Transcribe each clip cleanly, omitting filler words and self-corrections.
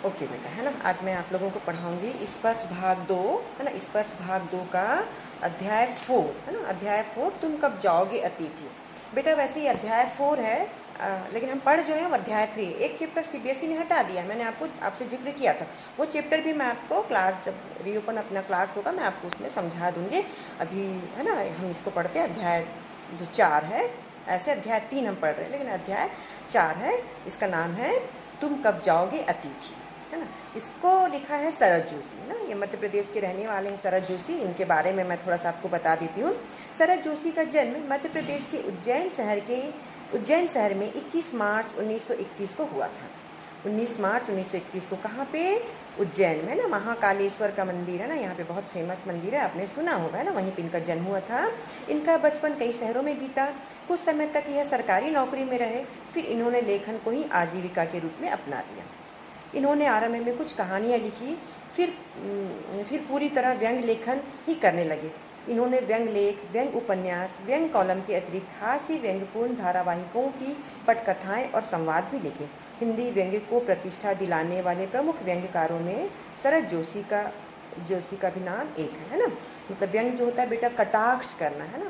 Okay बेटा, है ना। आज मैं आप लोगों को पढ़ाऊंगी स्पर्श भाग 2, है ना। स्पर्श भाग 2 का अध्याय 4, है ना। अध्याय 4, तुम कब जाओगे अतिथि। बेटा वैसे ही अध्याय 4 है, लेकिन हम पढ़ जो रहे हैं वो अध्याय 3। एक चैप्टर सीबीएसई ने हटा दिया, मैंने आपसे जिक्र किया था। वो चैप्टर भी मैं आपको क्लास जब रीओपन अपना क्लास होगा मैं आपको उसमें समझा दूँगी। अभी है ना हम इसको पढ़ते हैं। अध्याय जो 4 है, ऐसे अध्याय 3 हम पढ़ रहे हैं, लेकिन अध्याय 4 है। इसका नाम है तुम कब जाओगे अतिथि, है ना। इसको लिखा है शरद जोशी ना। ये मध्य प्रदेश के रहने वाले हैं शरद जोशी। इनके बारे में मैं थोड़ा सा आपको बता देती हूँ। शरद जोशी का जन्म मध्य प्रदेश के उज्जैन शहर में 21 मार्च 1921 को हुआ था। 19 मार्च 1921 को कहाँ पे? उज्जैन में ना। महाकालेश्वर का मंदिर है ना, यहाँ पे बहुत फेमस मंदिर है, आपने सुना होगा, है ना। वहीं पे इनका जन्म हुआ था। इनका बचपन कई शहरों में बीता। कुछ समय तक यह सरकारी नौकरी में रहे, फिर इन्होंने लेखन को ही आजीविका के रूप में अपना लिया। इन्होंने आरंभ में कुछ कहानियाँ लिखी, फिर पूरी तरह व्यंग लेखन ही करने लगे। इन्होंने व्यंग लेख, व्यंग उपन्यास, व्यंग कॉलम के अतिरिक्त हास्य व्यंग्यपूर्ण धारावाहिकों की पटकथाएं और संवाद भी लिखे। हिंदी व्यंग्य को प्रतिष्ठा दिलाने वाले प्रमुख व्यंग्यकारों में शरद जोशी का भी नाम एक है ना। मतलब व्यंग्य जो होता है बेटा कटाक्ष करना, है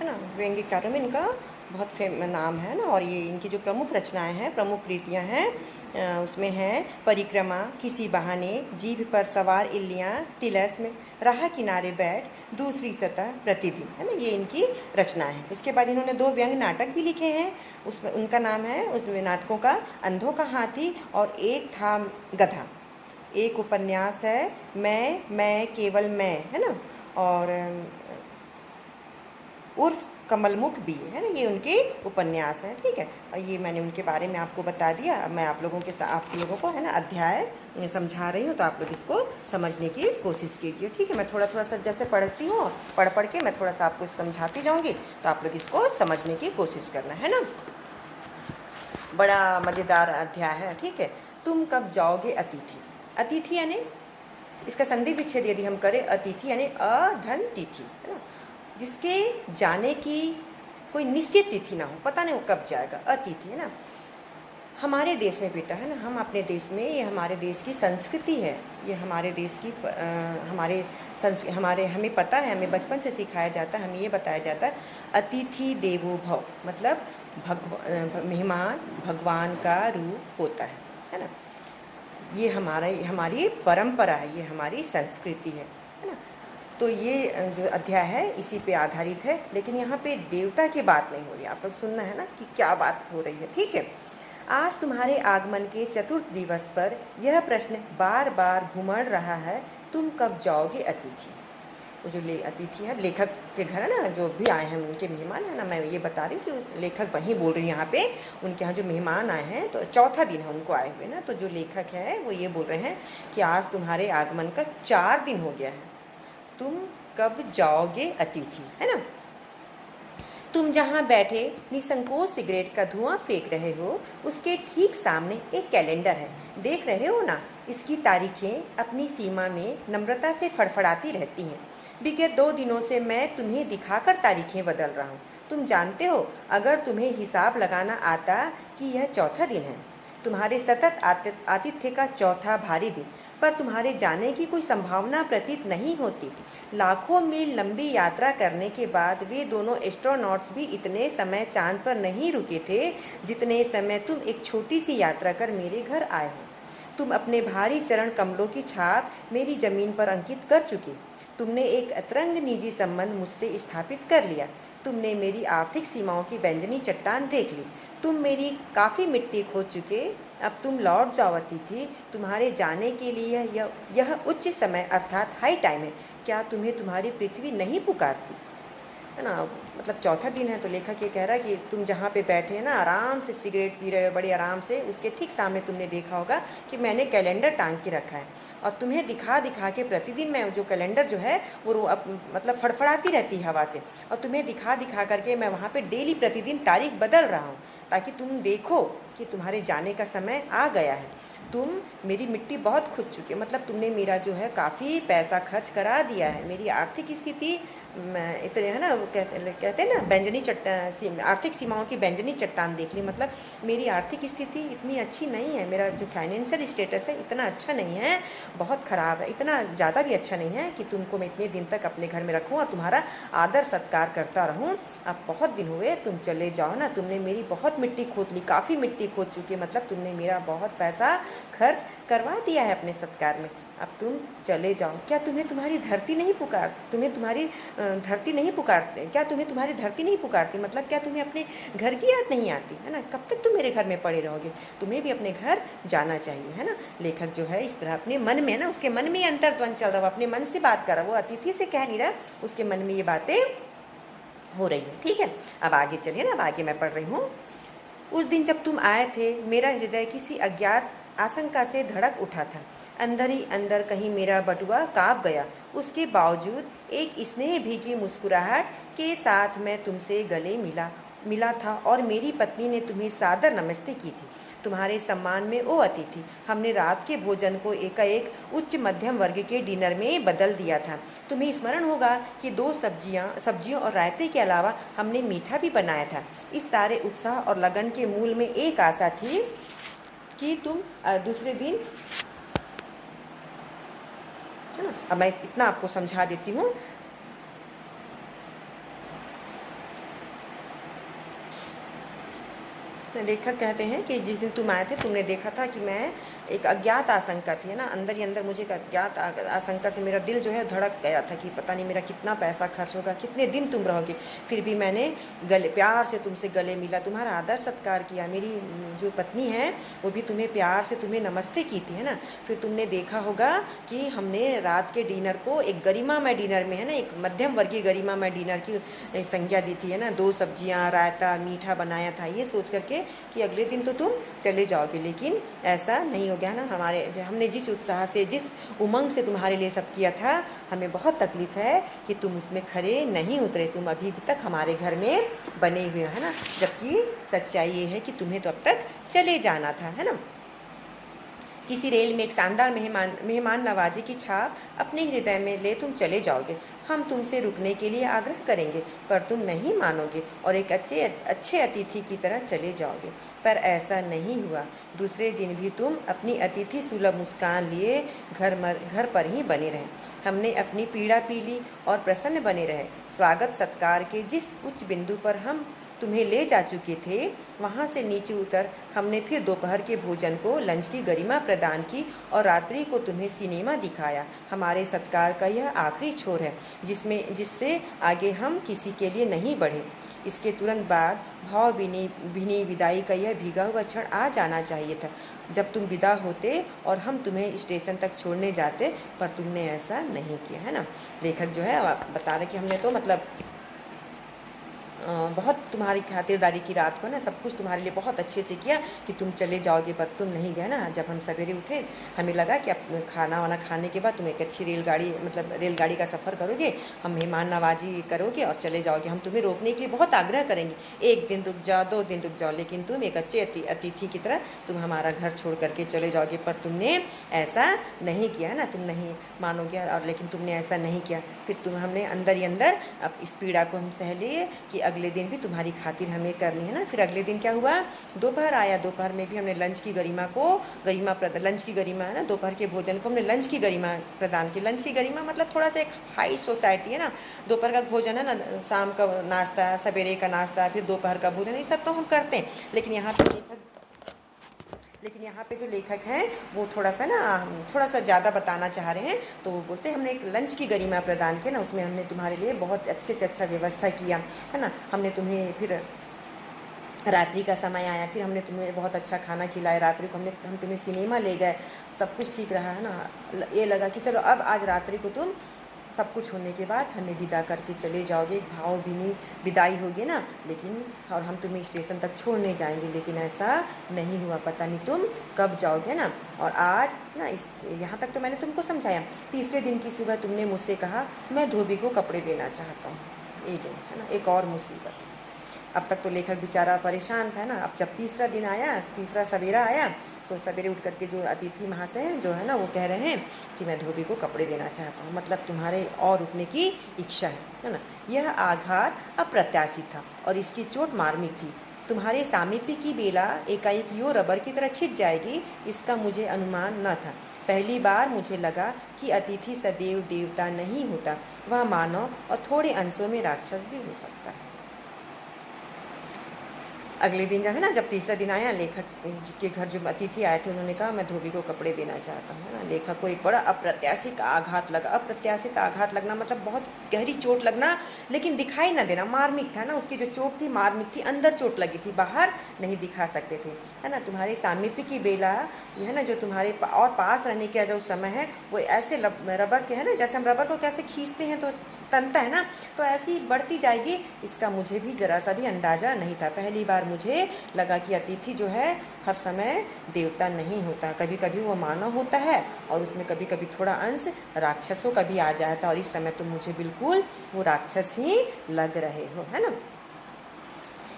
ना। व्यंग्यकारों में इनका बहुत नाम है ना। और ये इनकी जो प्रमुख रचनाएं हैं, प्रमुख कृतियां हैं, उसमें है परिक्रमा, किसी बहाने, जीभ पर सवार इल्लियाँ, तिलस्म, राह किनारे बैठ, दूसरी सतह, प्रतिदिन, है ना। ये इनकी रचनाएं हैं। इसके बाद इन्होंने 2 व्यंग्य नाटक भी लिखे हैं। उसमें उनका नाम है, उसमें नाटकों का अंधों का हाथी और एक था गधा। एक उपन्यास है मैं केवल मैं, है ना। और उर्फ कमलमुख भी, है ना। ये उनके उपन्यास हैं, ठीक है। और ये मैंने उनके बारे में आपको बता दिया। अब मैं आप लोगों को है ना अध्याय समझा रही हूँ, तो आप लोग इसको समझने की कोशिश कीजिए, ठीक है। मैं थोड़ा थोड़ा सा जैसे पढ़ती हूँ, पढ़ के मैं थोड़ा सा आपको समझाती जाऊँगी, तो आप लोग इसको समझने की कोशिश करना, है ना। बड़ा मज़ेदार अध्याय है, ठीक है। तुम कब जाओगे अतिथि। अतिथि यानी इसका संधि विच्छेद यदि हम करें, अतिथि यानी अधन तिथि, है ना। जिसके जाने की कोई निश्चित तिथि ना हो, पता नहीं वो कब जाएगा, अतिथि, है ना। हमारे देश में बेटा, है ना, हम अपने देश में, ये हमारे देश की संस्कृति है, ये हमारे देश की हमें पता है, हमें बचपन से सिखाया जाता है, हमें ये बताया जाता है अतिथि देवो भव, मतलब मेहमान भगवान का रूप होता है ना। ये हमारी परंपरा है, ये हमारी संस्कृति है ना। तो ये जो अध्याय है इसी पे आधारित है, लेकिन यहाँ पे देवता की बात नहीं हो रही। आप लोग सुनना है ना कि क्या बात हो रही है, ठीक है। आज तुम्हारे आगमन के चतुर्थ दिवस पर यह प्रश्न बार बार घुमड़ रहा है, तुम कब जाओगे अतिथि। वो जो अतिथि है लेखक के घर है ना, जो भी आए हैं उनके मेहमान, है ना। मैं ये बता रही हूँ कि लेखक वहीं बोल रही है यहाँ पे, उनके यहाँ जो मेहमान आए हैं, तो चौथा दिन है उनको आए हुए ना। तो जो लेखक है वो ये बोल रहे हैं कि आज तुम्हारे आगमन का 4 दिन हो गया है, तुम कब जाओगे अतिथि, है ना। तुम जहाँ बैठे निसंकोच सिगरेट का धुआं फेंक रहे हो, उसके ठीक सामने एक कैलेंडर है, देख रहे हो ना। इसकी तारीखें अपनी सीमा में नम्रता से फड़फड़ाती रहती हैं। विगत 2 दिनों से मैं तुम्हें दिखाकर तारीखें बदल रहा हूँ। तुम जानते हो, अगर तुम्हें हिसाब लगाना आता कि यह चौथा दिन है, तुम्हारे सतत आतिथ्य का चौथा भारी दिन, पर तुम्हारे जाने की कोई संभावना प्रतीत नहीं होती। लाखों मील लंबी यात्रा करने के बाद वे दोनों एस्ट्रोनॉट्स भी इतने समय चांद पर नहीं रुके थे जितने समय तुम एक छोटी सी यात्रा कर मेरे घर आए हो। तुम अपने भारी चरण कमलों की छाप मेरी जमीन पर अंकित कर चुके। तुमने एक अतरंग निजी संबंध मुझसे स्थापित कर लिया। तुमने मेरी आर्थिक सीमाओं की व्यंजनी चट्टान देख ली। तुम मेरी काफ़ी मिट्टी खोद चुके, अब तुम लौट जाओ अतिथि। तुम्हारे जाने के लिए यह उच्च समय अर्थात हाई टाइम है। क्या तुम्हें तुम्हारी पृथ्वी नहीं पुकारती, है ना। मतलब चौथा दिन है, तो लेखक ये कह रहा है कि तुम जहाँ पे बैठे हैं ना, आराम से सिगरेट पी रहे हो, बड़े आराम से, उसके ठीक सामने तुमने देखा होगा कि मैंने कैलेंडर टांग के रखा है, और तुम्हें दिखा के प्रतिदिन मैं जो कैलेंडर जो है वो मतलब फड़फड़ाती रहती है हवा से, और तुम्हें दिखा करके मैं वहाँ पे डेली प्रतिदिन तारीख बदल रहा हूँ, ताकि तुम देखो कि तुम्हारे जाने का समय आ गया है। तुम मेरी मिट्टी बहुत खुद चुके, मतलब तुमने मेरा जो है काफ़ी पैसा खर्च करा दिया है। मेरी आर्थिक स्थिति इतने है ना, वो कहते हैं ना बैंजनी चट्टान, आर्थिक सीमाओं की बैंजनी चट्टान देख ली, मतलब मेरी आर्थिक स्थिति इतनी अच्छी नहीं है, मेरा जो फाइनेंशियल स्टेटस है इतना अच्छा नहीं है, बहुत ख़राब है, इतना ज़्यादा भी अच्छा नहीं है कि तुमको मैं इतने दिन तक अपने घर में रखूँ और तुम्हारा आदर सत्कार करता रहूँ। अब बहुत दिन हुए, तुम चले जाओ ना, तुमने मेरी बहुत मिट्टी खोद ली, काफ़ी मिट्टी खोद चुकी है, मतलब तुमने मेरा बहुत पैसा खर्च करवा दिया है अपने सत्कार में, अब तुम चले जाओ। क्या तुम्हें तुम्हारी धरती नहीं पुकार, तुम्हें तुम्हारी धरती नहीं पुकारते, क्या तुम्हें तुम्हारी धरती नहीं पुकारती, मतलब क्या तुम्हें अपने घर की याद नहीं आती है ना? कब तक तुम मेरे घर में पड़े रहोगे? तुम्हें भी अपने घर जाना चाहिए, है ना। लेखक जो है इस तरह अपने मन में ना, उसके मन में ये अंतर्द्वंद चल रहा, वो अपने मन से बात कर रहा, वो अतिथि से कह नहीं रहा, उसके मन में ये बातें हो रही है। ठीक है, अब आगे चलिए ना, अब आगे मैं पढ़ रही हूँ। उस दिन जब तुम आए थे, मेरा हृदय किसी अज्ञात आशंका से धड़क उठा था। अंदर ही अंदर कहीं मेरा बटुआ काँप गया। उसके बावजूद एक स्नेह भीगी मुस्कुराहट के साथ मैं तुमसे गले मिला था और मेरी पत्नी ने तुम्हें सादर नमस्ते की थी। तुम्हारे सम्मान में ओ अतिथि, हमने रात के भोजन को एकाएक उच्च मध्यम वर्ग के डिनर में बदल दिया था। तुम्हें स्मरण होगा कि 2 सब्जियों और रायते के अलावा हमने मीठा भी बनाया था। इस सारे उत्साह और लगन के मूल में एक आशा थी कि तुम दूसरे दिन, है ना। अब मैं इतना आपको समझा देती हूँ। लेखक कहते हैं कि जिस दिन तुम आए थे, तुमने देखा था कि मैं एक अज्ञात आशंका थी, है ना, अंदर ही अंदर मुझे एक अज्ञात आशंका से मेरा दिल जो है धड़क गया था कि पता नहीं मेरा कितना पैसा खर्च होगा, कितने दिन तुम रहोगे। फिर भी मैंने प्यार से तुमसे गले मिला, तुम्हारा आदर सत्कार किया। मेरी जो पत्नी है वो भी तुम्हें प्यार से तुम्हें नमस्ते की थी, है ना। फिर तुमने देखा होगा कि हमने रात के डिनर को एक गरिमामय डिनर में, है ना, एक मध्यम वर्गीय गरिमामय डिनर की संज्ञा दी थी, है ना। 2 सब्जियाँ, रायता, मीठा बनाया था, ये सोच करके कि अगले दिन तो तुम चले जाओगे। लेकिन ऐसा नहीं हो गया ना। हमने जिस उत्साह से, जिस उमंग से तुम्हारे लिए सब किया था, हमें बहुत तकलीफ़ है कि तुम उसमें खरे नहीं उतरे, तुम अभी भी तक हमारे घर में बने हुए हो, है ना। जबकि सच्चाई ये है कि तुम्हें तो अब तक चले जाना था, है ना। किसी रेल में एक शानदार मेहमान नवाजी की छाप अपने हृदय में ले तुम चले जाओगे। हम तुमसे रुकने के लिए आग्रह करेंगे, पर तुम नहीं मानोगे और एक अच्छे अतिथि की तरह चले जाओगे। पर ऐसा नहीं हुआ। दूसरे दिन भी तुम अपनी अतिथि सुलभ मुस्कान लिए घर पर ही बने रहे। हमने अपनी पीड़ा पी ली और प्रसन्न बने रहे। स्वागत सत्कार के जिस उच्च बिंदु पर हम तुम्हें ले जा चुके थे, वहाँ से नीचे उतर हमने फिर दोपहर के भोजन को लंच की गरिमा प्रदान की और रात्रि को तुम्हें सिनेमा दिखाया। हमारे सत्कार का यह आखिरी छोर है जिससे आगे हम किसी के लिए नहीं बढ़े। इसके तुरंत बाद भावभीनी विदाई का यह भीगा हुआ क्षण आ जाना चाहिए था, जब तुम विदा होते और हम तुम्हें स्टेशन तक छोड़ने जाते, पर तुमने ऐसा नहीं किया, है ना। लेखक जो है बता रहे कि हमने तो मतलब बहुत तुम्हारी खातिरदारी की, रात को ना सब कुछ तुम्हारे लिए बहुत अच्छे से किया कि तुम चले जाओगे, पर तुम नहीं गए ना। जब हम सवेरे उठे, हमें लगा कि अब खाना वाना खाने के बाद तुम एक अच्छी रेलगाड़ी का सफ़र करोगे, हम मेहमान नवाजी करोगे और चले जाओगे। हम तुम्हें रोकने के लिए बहुत आग्रह करेंगे, 1 दिन रुक जाओ, 2 दिन रुक जाओ, लेकिन तुम एक अच्छे अतिथि की तरह तुम हमारा घर छोड़ करके चले जाओगे। पर तुमने ऐसा नहीं किया, है ना, तुम नहीं मानोगे। और लेकिन तुमने ऐसा नहीं किया। फिर हमने अंदर ही अंदर अब इस पीड़ा को हम सह लिए कि अगले दिन भी तुम्हारी खातिर हमें करनी है ना। फिर अगले दिन क्या हुआ, दोपहर आया। दोपहर में भी हमने लंच की गरिमा है ना, दोपहर के भोजन को हमने लंच की गरिमा प्रदान की। लंच की गरिमा मतलब थोड़ा सा एक हाई सोसाइटी, है ना। दोपहर का भोजन है ना, शाम का नाश्ता, सवेरे का नाश्ता, फिर दोपहर का भोजन, ये सब तो हम करते हैं। लेकिन यहाँ पे जो लेखक हैं वो थोड़ा सा ज़्यादा बताना चाह रहे हैं। तो वो बोलते हैं हमने एक लंच की गरिमा प्रदान की ना, उसमें हमने तुम्हारे लिए बहुत अच्छे से अच्छा व्यवस्था किया, है ना। हमने तुम्हें फिर रात्रि का समय आया, फिर हमने तुम्हें बहुत अच्छा खाना खिलाया। रात्रि को हम तुम्हें सिनेमा ले गए, सब कुछ ठीक रहा, है ना। ये लगा कि चलो अब आज रात्रि को तुम सब कुछ होने के बाद हमें विदा करके चले जाओगे, भावभीनी विदाई होगी ना। लेकिन और हम तुम्हें स्टेशन तक छोड़ने जाएंगे, लेकिन ऐसा नहीं हुआ। पता नहीं तुम कब जाओगे ना। और आज ना यहाँ तक तो मैंने तुमको समझाया। तीसरे दिन की सुबह तुमने मुझसे कहा मैं धोबी को कपड़े देना चाहता हूँ। ये लो, है ना, एक और मुसीबत। अब तक तो लेखक बेचारा परेशान था ना। अब जब तीसरा दिन आया, तीसरा सवेरा आया, तो सवेरे उठ करके जो अतिथि महाशय हैं जो है ना, वो कह रहे हैं कि मैं धोबी को कपड़े देना चाहता हूँ, मतलब तुम्हारे और उठने की इच्छा है ना। यह आघात अप्रत्याशित था और इसकी चोट मार्मिक थी। तुम्हारे सामीप्य की बेला एकाएक यो रबर की तरह खिंच जाएगी, इसका मुझे अनुमान न था। पहली बार मुझे लगा कि अतिथि सदैव देवता नहीं होता, वह मानव और थोड़े अंशों में राक्षस भी हो सकता है। अगले दिन जो है ना, जब तीसरा दिन आया, लेखक के घर जो अतिथि आए थे उन्होंने कहा मैं धोबी को कपड़े देना चाहता हूँ ना। लेखक को एक बड़ा अप्रत्याशित आघात लगा। अप्रत्याशित आघात लगना मतलब बहुत गहरी चोट लगना, लेकिन दिखाई ना देना, मार्मिक था ना। उसकी जो चोट थी मार्मिक थी, अंदर चोट लगी थी, बाहर नहीं दिखा सकते थे, है ना। तुम्हारे सामीप्य की बेला ये है ना, जो तुम्हारे और पास रहने का जो समय है वो ऐसे रबर के है ना, जैसे हम रबर को कैसे खींचते हैं तो तनता है ना, तो ऐसी बढ़ती जाएगी, इसका मुझे भी जरा सा भी अंदाज़ा नहीं था। पहली बार मुझे लगा कि अतिथि जो है हर समय देवता नहीं होता, कभी कभी वो मानव होता है और उसमें कभी कभी थोड़ा अंश राक्षसों का भी आ जाता है, और इस समय तो मुझे बिल्कुल वो राक्षस ही लग रहे हो, है ना।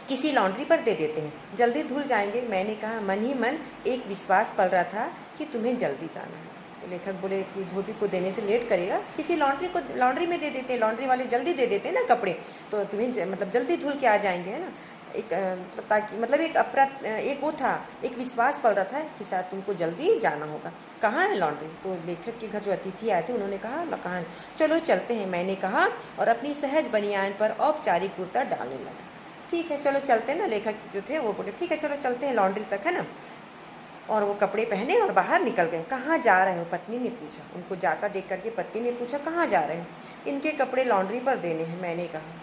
किसी लॉन्ड्री पर दे देते हैं, जल्दी धुल जाएंगे। मैंने कहा। मन ही मन एक विश्वास पल रहा था कि तुम्हें जल्दी जाना है। तो लेखक बोले कि धोबी को देने से लेट करेगा, किसी लॉन्ड्री में दे देते हैं, लॉन्ड्री वाले जल्दी दे देते हैं ना कपड़े, तो तुम्हें मतलब जल्दी धुल के आ जाएंगे, है ना। एक ताकि मतलब एक वो था, एक विश्वास पल रहा था कि शायद तुमको जल्दी जाना होगा। कहाँ है लॉन्ड्री? तो लेखक के घर जो अतिथि आए थे उन्होंने कहा कहाँ, चलो चलते हैं, मैंने कहा, और अपनी सहज बनियान पर औपचारिक कुर्ता डालने लगा। ठीक है चलो चलते हैं ना। लेखक जो थे वो बोले ठीक है चलो चलते हैं लॉन्ड्री तक, है ना। और वो कपड़े पहने और बाहर निकल गए। कहाँ जा रहे हो? पत्नी ने पूछा। उनको जाता देख करके पत्नी ने पूछा कहाँ जा रहे हैं? इनके कपड़े लॉन्ड्री पर देने हैं, मैंने कहा।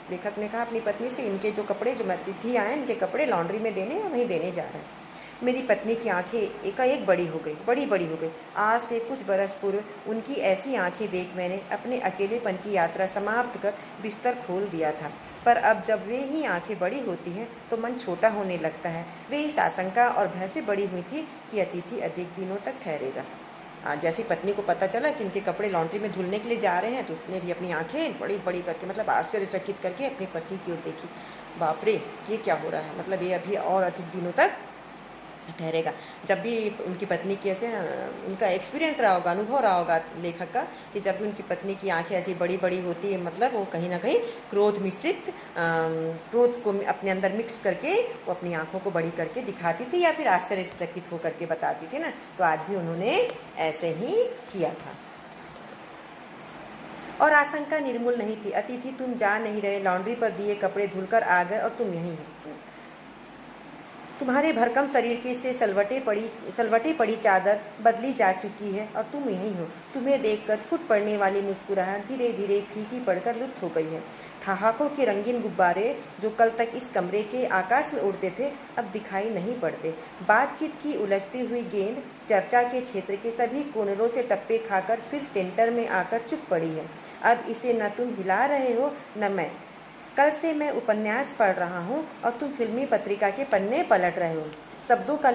लेखक ने कहा अपनी पत्नी से, इनके जो कपड़े जो अतिथि आए इनके कपड़े लॉन्ड्री में देने हैं, वहीं देने जा रहे हैं। मेरी पत्नी की आंखें एकाएक बड़ी हो गई। आज से कुछ बरस पूर्व उनकी ऐसी आंखें देख मैंने अपने अकेलेपन की यात्रा समाप्त कर बिस्तर खोल दिया था, पर अब जब वे ही आंखें बड़ी होती हैं तो मन छोटा होने लगता है। वे इस आशंका और भय से बड़ी हुई थी कि अतिथि अधिक दिनों तक ठहरेगा। जैसे पत्नी को पता चला कि इनके कपड़े लॉन्ड्री में धुलने के लिए जा रहे हैं, तो उसने भी अपनी आंखें बड़ी बड़ी करके, मतलब आश्चर्यचकित करके अपनी पत्नी की ओर देखी। बाप रे, ये क्या हो रहा है, मतलब ये अभी और अधिक दिनों तक ठहरेगा। जब भी उनकी पत्नी की ऐसे उनका एक्सपीरियंस रहा होगा, अनुभव रहा होगा लेखक का, कि जब भी उनकी पत्नी की आंखें ऐसी बड़ी बड़ी होती है, मतलब वो कहीं ना कहीं क्रोध मिश्रित क्रोध को अपने अंदर मिक्स करके वो अपनी आंखों को बड़ी करके दिखाती थी, या फिर आश्चर्यचकित होकर के बताती थी ना। तो आज भी उन्होंने ऐसे ही किया था। और आशंका निर्मूल नहीं थी। अतिथि तुम जा नहीं रहे, लॉन्ड्री पर दिए कपड़े धुलकर आ गए और तुम यहीं हो। तुम्हारे भरकम शरीर की से सलवटे पड़ी चादर बदली जा चुकी है और तुम यहीं हो। तुम्हें देखकर फुट पड़ने वाली मुस्कुराहट धीरे धीरे फीकी पड़कर लुप्त हो गई है। ठहाकों के रंगीन गुब्बारे जो कल तक इस कमरे के आकाश में उड़ते थे अब दिखाई नहीं पड़ते। बातचीत की उलझती हुई गेंद चर्चा के क्षेत्र के सभी कोनरों से टप्पे खाकर फिर सेंटर में आकर चुप पड़ी है। अब इसे न तुम हिला रहे हो न मैं। कल से मैं उपन्यास पढ़ रहा हूँ और तुम फिल्मी पत्रिका के पन्ने पलट रहे हो। शब्दों का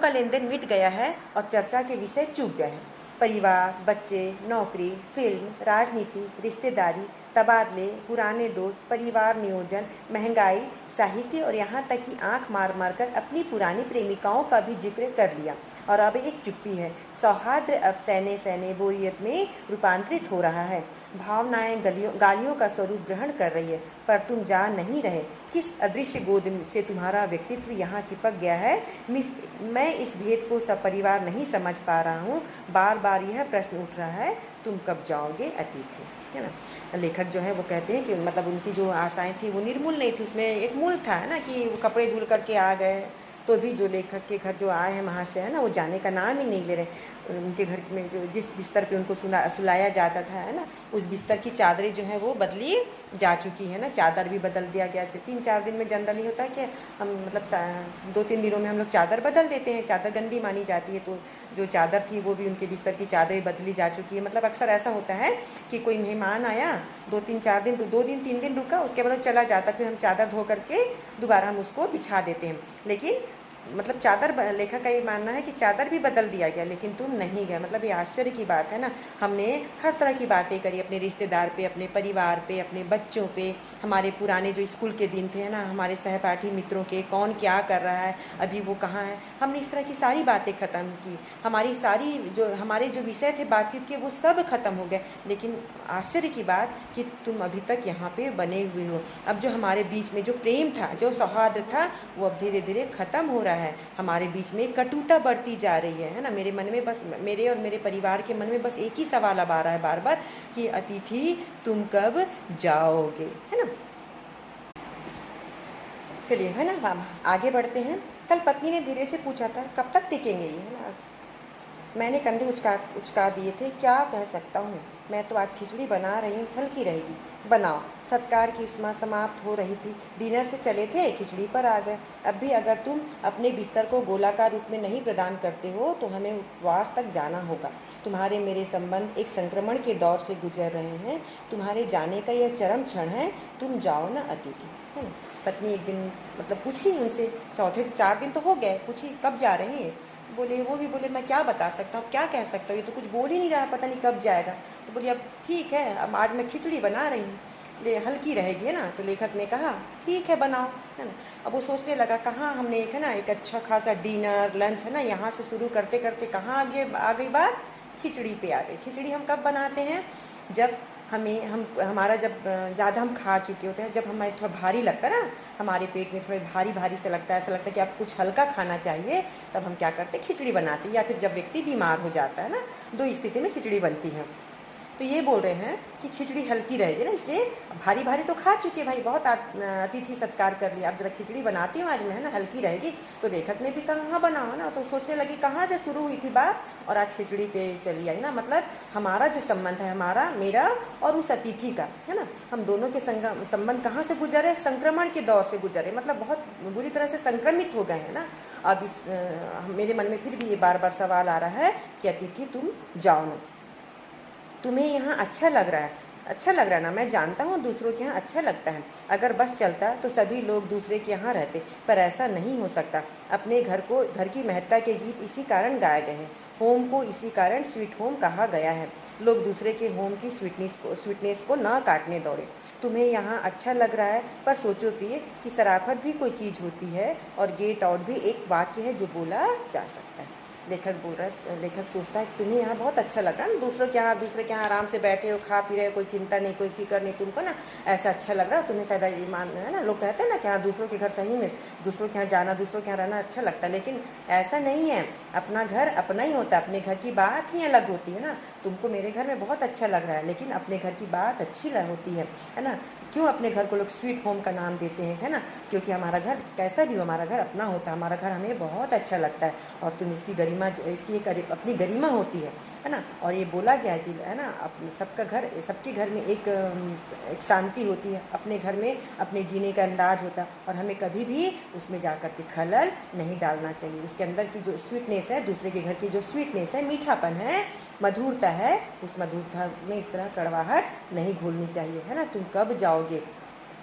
लेन देन मिट गया है और चर्चा के विषय चूक गए हैं। परिवार, बच्चे, नौकरी, फिल्म, राजनीति, रिश्तेदारी, तबादले, पुराने दोस्त, परिवार नियोजन, महंगाई, साहित्य और यहाँ तक कि आंख मार मार कर अपनी पुरानी प्रेमिकाओं का भी जिक्र कर लिया। और अब एक चुप्पी है। सौहार्द अब सैने सैने बोरियत में रूपांतरित हो रहा है। भावनाएं गालियों का स्वरूप ग्रहण कर रही है, पर तुम जा नहीं रहे। किस अदृश्य गोद से तुम्हारा व्यक्तित्व यहाँ चिपक गया है, मैं इस भेद को सपरिवार नहीं समझ पा रहा हूँ। बार बार यह प्रश्न उठ रहा है, तुम कब जाओगे अतिथि, है ना। लेखक जो है वो कहते हैं कि मतलब उनकी जो आशाएं थी वो निर्मूल नहीं थी, उसमें एक मूल था, है ना, कि वो कपड़े धुल करके आ गए। तो भी जो लेखक के घर जो आए हैं महाशय, है ना, वो जाने का नाम ही नहीं ले रहे। उनके घर में जो जिस बिस्तर पे उनको सुलाया जाता था, है ना, उस बिस्तर की चादरें जो है वो बदली जा चुकी है ना। चादर भी बदल दिया गया। 3-4 दिन में जनरली होता है कि हम मतलब 2-3 दिनों में हम लोग चादर बदल देते हैं, चादर गंदी मानी जाती है। तो जो चादर थी वो भी उनके बिस्तर की चादरें बदली जा चुकी है। मतलब अक्सर ऐसा होता है कि कोई मेहमान आया, 2-3-4 दिन 2 दिन 3 दिन रुका, उसके बाद चला जाता, फिर हम चादर धो करके दोबारा हम उसको बिछा देते हैं। लेकिन मतलब चादर लेखक का ये मानना है कि चादर भी बदल दिया गया लेकिन तुम नहीं गए। मतलब ये आश्चर्य की बात है ना। हमने हर तरह की बातें करी, अपने रिश्तेदार पे, अपने परिवार पे, अपने बच्चों पे, हमारे पुराने जो स्कूल के दिन थे ना, हमारे सहपाठी मित्रों के, कौन क्या कर रहा है, अभी वो कहाँ है। हमने इस तरह की सारी बातें ख़त्म की, हमारी सारी जो हमारे जो विषय थे बातचीत के वो सब ख़त्म हो गए। लेकिन आश्चर्य की बात कि तुम अभी तक यहाँ पे बने हुए हो। अब जो हमारे बीच में जो प्रेम था, जो सौहार्द था, वो अब धीरे धीरे ख़त्म हो रहा है। हमारे बीच में कटुता बढ़ती जा रही है ना। मेरे मन में बस, मेरे और मेरे परिवार के मन में बस एक ही सवाल अब आ रहा है बार बार कि अतिथि तुम कब जाओगे, है ना। चलिए, है ना, हम आगे बढ़ते हैं। कल पत्नी ने धीरे से पूछा था, कब तक टिकेंगे ये, है ना। मैंने कंधे उचका दिए थे। क्या कह सकता हूँ, मैं तो आज खिचड़ी बना रही हूँ, हल्की रहेगी। बनाओ। सत्कार की उष्मा समाप्त हो रही थी। डिनर से चले थे, खिचड़ी पर आ गए। अब भी अगर तुम अपने बिस्तर को गोलाकार रूप में नहीं प्रदान करते हो तो हमें उपवास तक जाना होगा। तुम्हारे मेरे संबंध एक संक्रमण के दौर से गुजर रहे हैं। तुम्हारे जाने का यह चरम क्षण है। तुम जाओ ना अतिथि, है ना। पत्नी एक दिन मतलब पूछी उनसे, चौथे 4 दिन तो हो गए, पूछी कब जा रहे हैं। बोले, वो भी बोले, मैं क्या बता सकता हूँ, क्या कह सकता हूँ, ये तो कुछ बोल ही नहीं रहा, पता नहीं कब जाएगा। तो बोली, अब ठीक है, अब आज मैं खिचड़ी बना रही हूँ, ले हल्की रहेगी, है ना। तो लेखक ने कहा, ठीक है बनाओ, है ना। अब वो सोचने लगा, कहाँ हमने एक, है ना, एक अच्छा खासा डिनर लंच, है ना, यहाँ से शुरू करते करते कहाँ आगे आ गई बात, खिचड़ी पे आ गई। खिचड़ी हम कब बनाते हैं, जब हमारा जब ज़्यादा हम खा चुके होते हैं, जब हमें थोड़ा भारी लगता है ना, हमारे पेट में थोड़ा भारी भारी से लगता है, ऐसा लगता है कि आप कुछ हल्का खाना चाहिए, तब हम क्या करते हैं, खिचड़ी बनाते हैं। या फिर जब व्यक्ति बीमार हो जाता है ना, 2 स्थिति में खिचड़ी बनती है। तो ये बोल रहे हैं कि खिचड़ी हल्की रहेगी ना, इसलिए भारी भारी तो खा चुके भाई, बहुत अतिथि सत्कार कर लिया, अब जरा खिचड़ी बनाती हूँ आज मैं, है ना, हल्की रहेगी। तो लेखक ने भी कहा, हाँ बनाओ ना। तो सोचने लगी कहाँ से शुरू हुई थी बात और आज खिचड़ी पे चली आई ना। मतलब हमारा जो संबंध है, हमारा, मेरा और उस अतिथि का, है ना, हम दोनों के संबंध कहाँ से गुजरे, संक्रमण के दौर से गुजरे। मतलब बहुत बुरी तरह से संक्रमित हो गए हैं ना। अब मेरे मन में फिर भी ये बार बार सवाल आ रहा है कि अतिथि तुम जाओ ना। तुम्हें यहाँ अच्छा लग रहा है, अच्छा लग रहा है ना। मैं जानता हूँ दूसरों के यहाँ अच्छा लगता है। अगर बस चलता तो सभी लोग दूसरे के यहाँ रहते, पर ऐसा नहीं हो सकता। अपने घर की महत्ता के गीत इसी कारण गाए गए हैं। होम को इसी कारण स्वीट होम कहा गया है। लोग दूसरे के होम की स्वीटनेस को न काटने दौड़े। तुम्हें यहाँ अच्छा लग रहा है, पर सोचो प्रिय कि शराफत भी कोई चीज़ होती है और गेट आउट भी एक वाक्य है जो बोला जा सकता है। लेखक बोल रहा है, लेखक सोचता है कि तुम्हें यहाँ बहुत अच्छा लग रहा है ना, दूसरे के यहाँ आराम से बैठे हो, खा पी रहे हो, कोई चिंता नहीं, कोई फिक्र नहीं तुमको ना, ऐसा अच्छा लग रहा है तुम्हें। शायद ईमान है ना, लोग कहते हैं ना कि हाँ दूसरों के घर, सही में दूसरों के यहाँ जाना, दूसरों के यहाँ रहना अच्छा लगता है, लेकिन ऐसा नहीं है। अपना घर अपना ही होता है, अपने घर की बात ही अलग होती है ना। तुमको मेरे घर में बहुत अच्छा लग रहा है, लेकिन अपने घर की बात अच्छी होती है ना। क्यों अपने घर को लोग स्वीट होम का नाम देते हैं, है ना, क्योंकि हमारा घर कैसा भी हो, हमारा घर अपना होता है, हमारा घर हमें बहुत अच्छा लगता है। और तुम इसकी गरिमा, इसकी एक अपनी गरिमा होती है ना। और ये बोला गया है कि, है ना, सबका घर, सबके घर में एक शांति होती है, अपने घर में अपने जीने का अंदाज होता है, और हमें कभी भी उसमें जा कर के खलल नहीं डालना चाहिए। उसके अंदर की जो स्वीटनेस है, दूसरे के घर की जो स्वीटनेस है, मीठापन है, मधुरता है, उस मधुरता में इस तरह कड़वाहट नहीं घोलनी चाहिए, है ना। तुम कब जाओगे,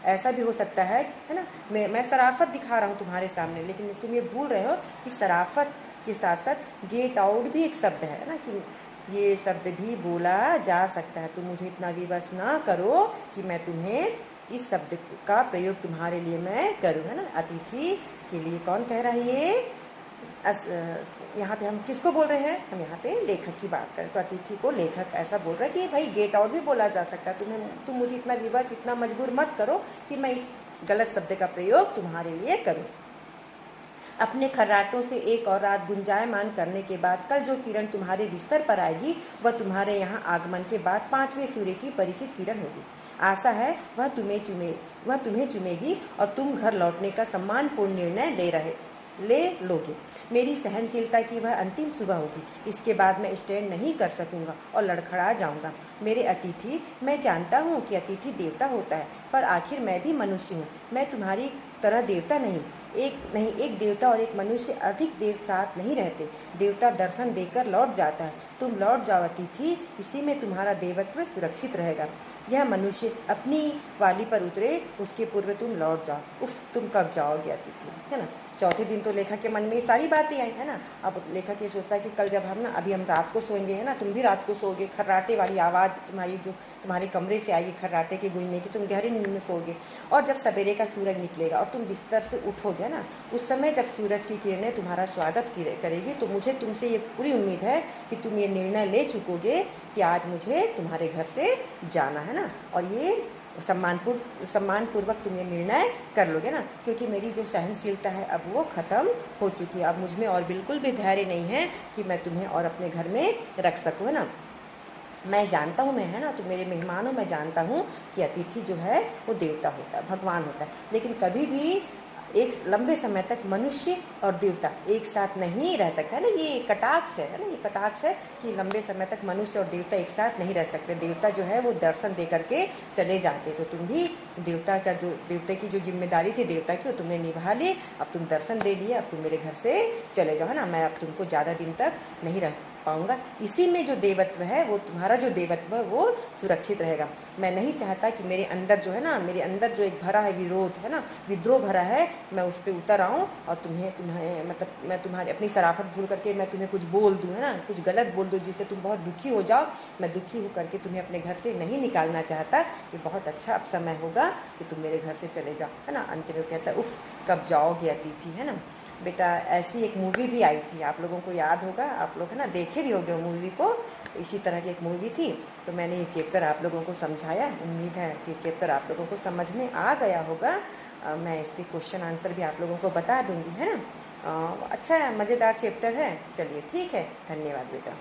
ऐसा भी हो सकता है ना। मैं शराफत दिखा रहा हूँ तुम्हारे सामने, लेकिन तुम ये भूल रहे हो कि शराफत के साथ साथ गेट आउट भी एक शब्द है ना, कि ये शब्द भी बोला जा सकता है। तुम मुझे इतना विवश ना करो कि मैं तुम्हें इस शब्द का प्रयोग तुम्हारे लिए मैं करूँ, है ना। अतिथि के लिए कौन कह रहा है ये, यहाँ पे हम किसको बोल रहे हैं, हम यहाँ पे लेखक की बात करें तो अतिथि को लेखक ऐसा बोल रहा है कि भाई गेट आउट भी बोला जा सकता है। तुम मुझे इतना विवश, इतना मजबूर मत करो कि मैं इस गलत शब्द का प्रयोग तुम्हारे लिए करूँ। अपने खर्राटों से एक और रात गुंजायमान करने के बाद कल जो किरण तुम्हारे बिस्तर पर आएगी वह तुम्हारे यहाँ आगमन के बाद 5वें सूर्य की परिचित किरण होगी। आशा है वह तुम्हें चुमेगी और तुम घर लौटने का सम्मानपूर्ण निर्णय ले लोगे। मेरी सहनशीलता की वह अंतिम सुबह होगी। इसके बाद मैं स्टैंड नहीं कर सकूंगा और लड़खड़ा जाऊंगा। मेरे अतिथि, मैं जानता हूँ कि अतिथि देवता होता है, पर आखिर मैं भी मनुष्य हूँ। मैं तुम्हारी तरह देवता नहीं, एक देवता और एक मनुष्य अधिक देर साथ नहीं रहते। देवता दर्शन देकर लौट जाता है, तुम लौट जाओ अतिथि, इसी में तुम्हारा देवत्व सुरक्षित रहेगा। यह मनुष्य अपनी वाली पर उतरे, उसके पूर्व तुम लौट जाओ। उफ, तुम कब जाओगे अतिथि, है ना। चौथे दिन तो लेखक के मन में ये सारी बातें आई, है ना। अब लेखक ये सोचता है कि कल जब हम ना, अभी हम रात को सोएंगे, है ना, तुम भी रात को सोओगे, खर्राटे वाली आवाज़ तुम्हारी जो तुम्हारे कमरे से आएगी, खर्राटे के गूंजने की, तुम गहरी नींद में सोओगे। और जब सवेरे का सूरज निकलेगा और तुम बिस्तर से उठोगे ना, उस समय जब सूरज की किरणें तुम्हारा स्वागत करेगी, तो मुझे तुमसे ये पूरी उम्मीद है कि तुम ये निर्णय ले चुकोगे कि आज मुझे तुम्हारे घर से जाना है ना, और ये सम्मानपूर्वक तुम ये निर्णय कर लोगे ना, क्योंकि मेरी जो सहनशीलता है अब वो ख़त्म हो चुकी है। अब मुझ में और बिल्कुल भी धैर्य नहीं है कि मैं तुम्हें और अपने घर में रख सकूँ, है ना। मैं जानता हूँ, मैं, है ना, तो मेरे मेहमानों, मैं जानता हूँ कि अतिथि जो है वो देवता होता है, भगवान होता है, लेकिन कभी भी एक लंबे समय तक मनुष्य और देवता एक साथ नहीं रह सकता, है ना। ये कटाक्ष है ना, ये कटाक्ष है कि लंबे समय तक मनुष्य और देवता एक साथ नहीं रह सकते। देवता जो है वो दर्शन दे करके चले जाते, तो तुम भी देवता की जो जिम्मेदारी थी देवता की, वो तुमने निभा ली। अब तुम दर्शन दे लिए, अब तुम मेरे घर से चले जाओ, है ना। मैं अब तुमको ज़्यादा दिन तक नहीं रह पाऊँगा। इसी में जो देवत्व है, वो तुम्हारा जो देवत्व है वो सुरक्षित रहेगा। मैं नहीं चाहता कि मेरे अंदर जो है ना, मेरे अंदर जो एक भरा है विरोध, है ना, विद्रोह भरा है, मैं उस पर उतर आऊँ और तुम्हें मतलब मैं तुम्हारी अपनी शराफत भूल करके मैं तुम्हें कुछ बोल दूँ, है ना, कुछ गलत बोल दूँ जिससे तुम बहुत दुखी हो जाओ। मैं दुखी हो करके तुम्हें अपने घर से नहीं निकालना चाहता। ये बहुत अच्छा अब समय होगा कि तुम मेरे घर से चले जाओ, है ना। अंत में वो कहता है, उफ, कब जाओगे अतिथि, है ना। बेटा, ऐसी एक मूवी भी आई थी, आप लोगों को याद होगा, आप लोग, है ना, देखे भी होंगे मूवी को। इसी तरह की एक मूवी थी, तो मैंने ये चैप्टर आप लोगों को समझाया। उम्मीद है कि चैप्टर आप लोगों को समझ में आ गया होगा। मैं इसके क्वेश्चन आंसर भी आप लोगों को बता दूंगी, है ना। अच्छा मज़ेदार चैप्टर है। चलिए ठीक है, धन्यवाद बेटा।